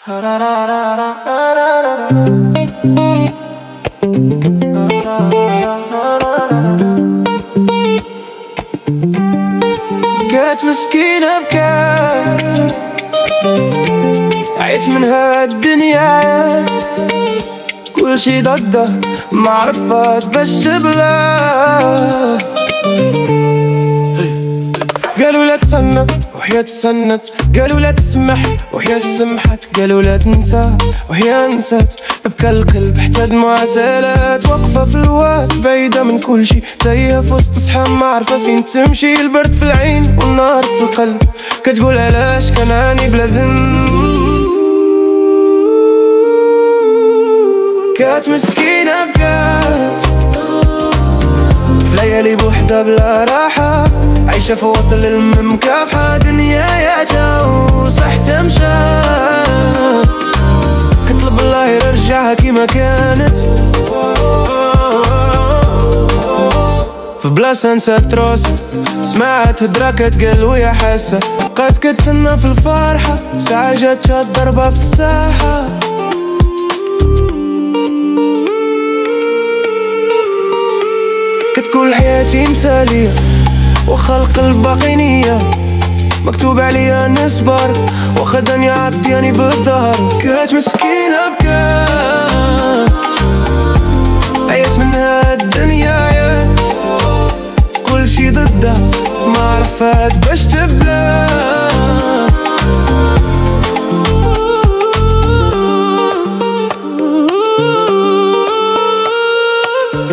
بكات مسكينة بكات، عيت من هالدنيا كل شي ضده، ما عرفت باش تبلاه. قالوا لا تسنى وهي تسنت، قالوا لا تسمح وهي سمحت، قالوا لا تنسى وهي نست. بكى القلب حتى دموع سالت، واقفة في الوسط بعيدة من كل شي، تايهة في وسط صحاب ما عارفة فين تمشي. البرد في العين والنار في القلب، كتقول علاش كان هاني بلا ذنب. كات مسكينة بكات في ليالي بوحدة بلا راحة، عايشة في وسط الليل مكافحة، دنياياتها وصحت مشات، كتطلب الله يرجعها كيما كانت. في بلاصة نسات روسها، سمعت هدرة كتقال ويا حاسة، بقات كتسنى في الفرحة، ساعة جاتها الضربة في الساحة. كتقول حياتي مثالية وخلق الباقي نية، مكتوب عليا نصبر وخدني عطياني بالظهر. كانت مسكينة بكات، عيت من هالدنيا عيت كل شي ضدها، ما عرفت باش تبلى.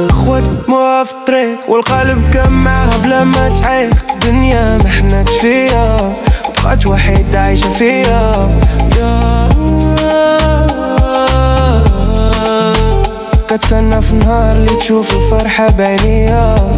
اخوات موها في الطريق والقلب كان معاها بلا ما تعيق، الدنيا محناش فيها وبقات وحيدة عايشة فيها. كتسنى في نهار اللي تشوف الفرحة بعينيها.